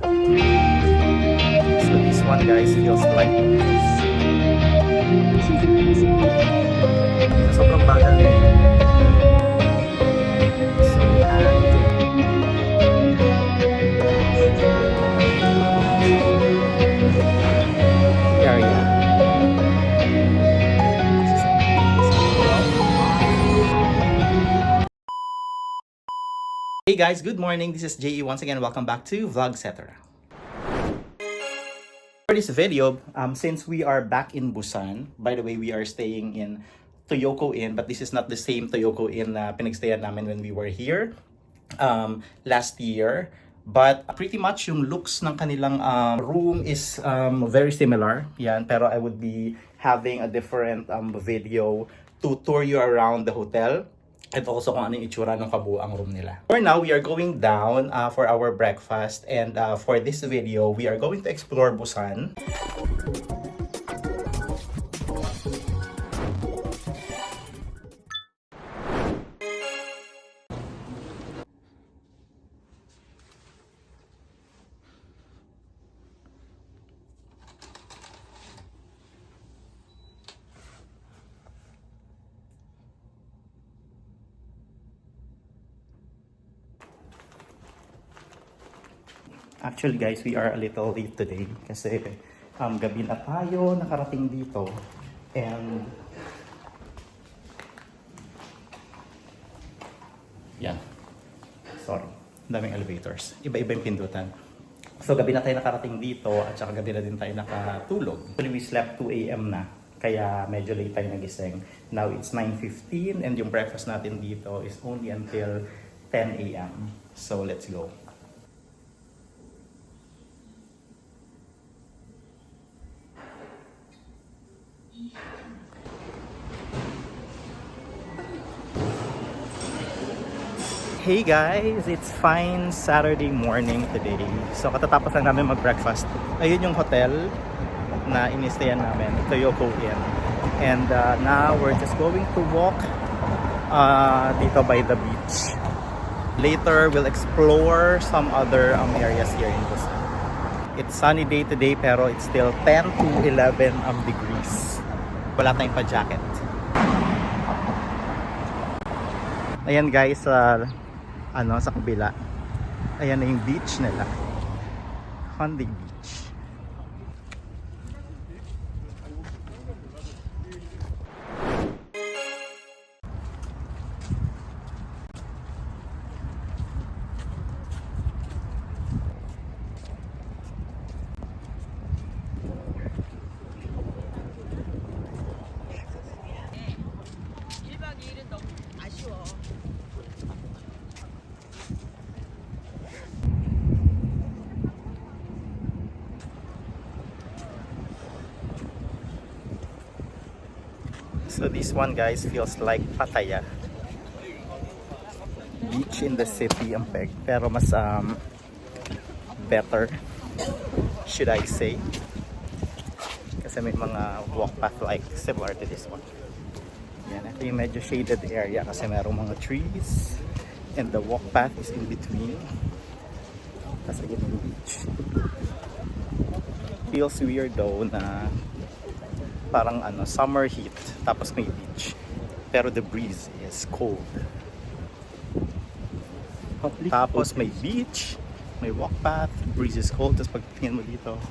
So this one guys feels like sobrang bagal eh. So area. Hey guys, good morning. This is JE once again. Welcome back to Vlogcetera. For this video, since we are back in Busan, by the way, we are staying in Huinnyeoul Inn, but this is not the same Huinnyeoul Inn na pinagstayan namin when we were here last year. But pretty much yung looks ng kanilang room is very similar. Yan, pero I would be having a different video to tour you around the hotel. At also kung ano yung itsura ng kabuuang room nila. For now, we are going down for our breakfast. And for this video, we are going to explore Busan. Actually guys, we are a little late today kasi gabi na tayo nakarating dito and yan, sorry, daming elevators, iba-iba yung pindutan. So gabi na tayo nakarating dito at saka gabi na din tayo nakatulog. Actually we slept 2 AM na kaya medyo late tayo nagising. Now it's 9:15 and yung breakfast natin dito is only until 10 AM. So let's go. Hey guys, it's fine Saturday morning today. So katatapos lang namin mag-breakfast. Ayun yung hotel na inistayan namin, Huinnyeoul Inn. And now we're just going to walk dito by the beach. Later we'll explore some other areas here in Busan. It's sunny day today pero it's still 10 to 11 degrees. Wala tayong pa-jacket. Ayan guys, sa kabila. Ayan na yung beach nila. Haeundae Beach. So this one guys feels like Pattaya. Beach in the city ang peg, pero mas better, should I say. Kasi may mga walk path like similar to this one. Yan, ito yung medyo shaded area kasi merong mga trees and the walk path is in between. Tapos again yung beach. Feels weird though na parang summer heat tapos may beach pero the breeze is cold. Tapos may beach, may walk path, breeze is cold, tapos pagtingin mo dito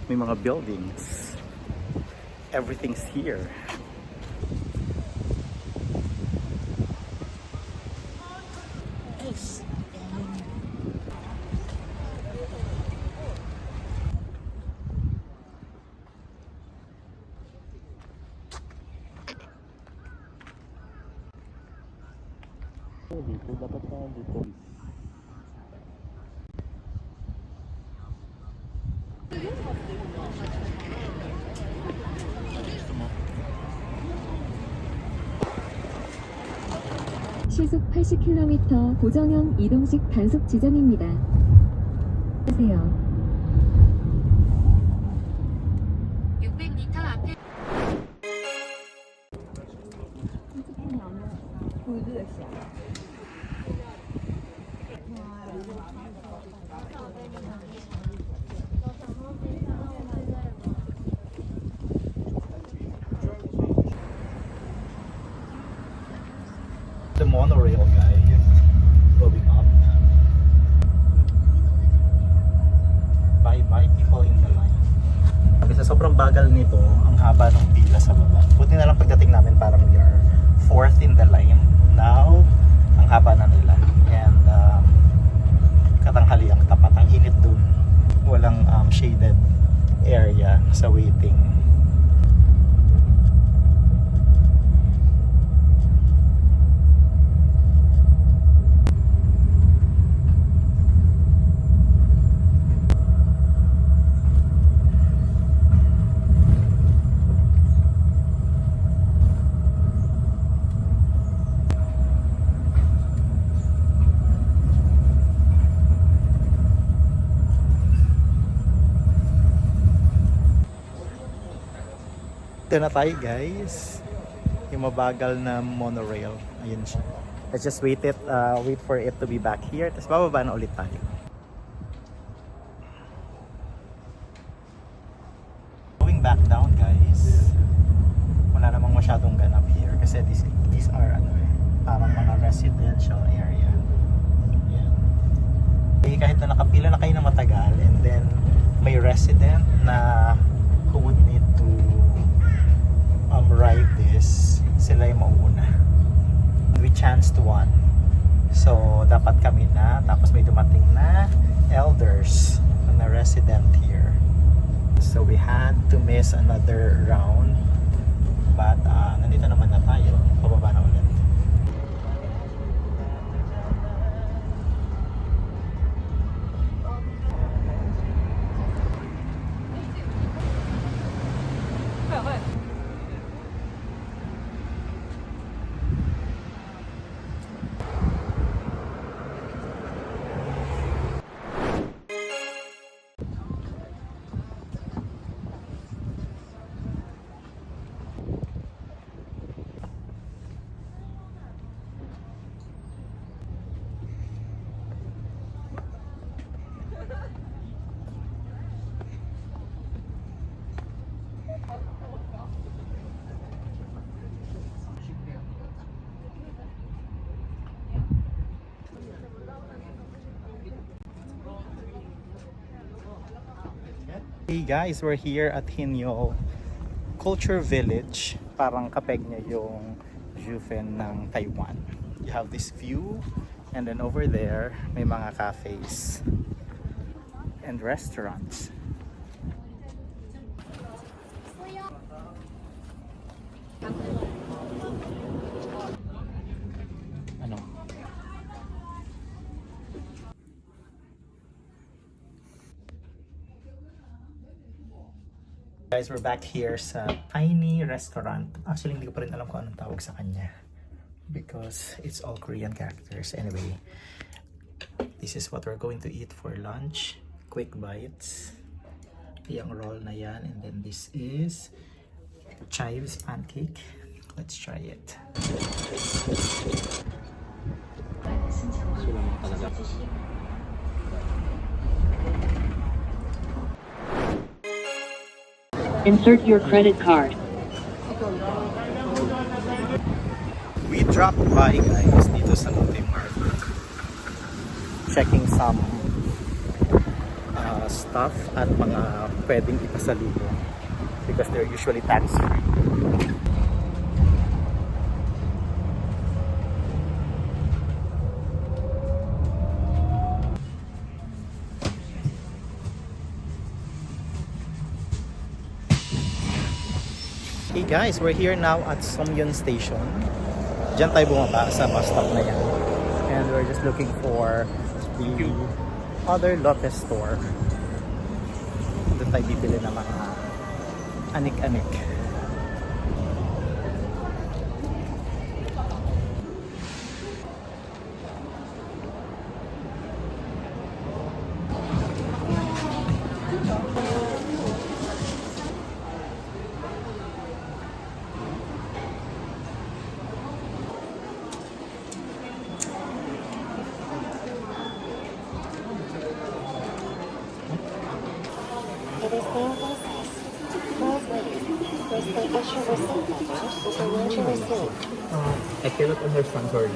may mga buildings, everything's here. Dito dapat tayo dito. 시속 80km 고정형 이동식 단속 지점입니다. 보세요. 600m 앞에 monorail, guys. Going up. Bye-bye people in the line. Kasi sa sobrang bagal nito, ang haba ng pila sa baba. Buti na lang pagdating namin parang we are fourth in the line. Now, ang haba na nila. And katanghali ang tapat. Ang init dun. Walang shaded area sa waiting. Ito na tayo, guys. Yung mabagal na monorail. Ayun siya. Let's just wait for it to be back here. Tapos bababa na ulit tayo. Going back down, guys. Wala namang masyadong ganap here. Kasi these are parang mga residential area. Yan. Eh, kahit na nakapila na kayo na matagal and then may resident na who would need to ride this, sila yung mauuna. We chanced one. So, dapat kami na. Tapos may dumating na elders na resident here. So, we had to miss another round. But, nandito naman na tayo. Pababa na ulit. Hey guys, we're here at Huinnyeoul Culture Village. Parang kapeg niya yung Jufen ng Taiwan. You have this view and then over there may mga cafes and restaurants. Ano? Guys, we're back here sa tiny restaurant. Actually, hindi ko pa rin alam kung anong tawag sa kanya because it's all Korean characters. Anyway, this is what we're going to eat for lunch. Quick bites. Yung roll na yan. And then this is chives pancake. Let's try it. Insert your credit card. We dropped by, guys, dito sa Monorail. Checking some stuff at mga pwedeng ipasalubong because they're usually tax-free. Hey guys, we're here now at Somyeon Station. Diyan tayo bumaba sa bus stop na yan. And we're just looking for the other Lotte store. Doon tayo bibili ng mga anik-anik. I cannot understand, sorry.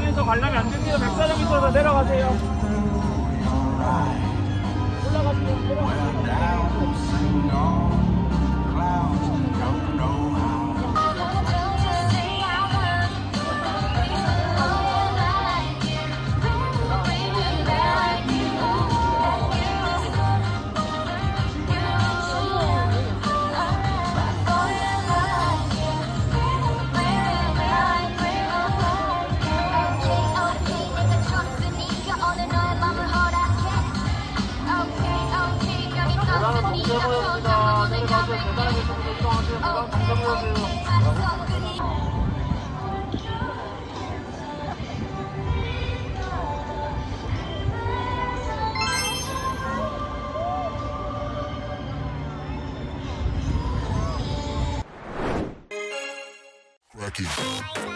부산에서 관람이 안 됩니다. 104m 내려가세요. Cracky.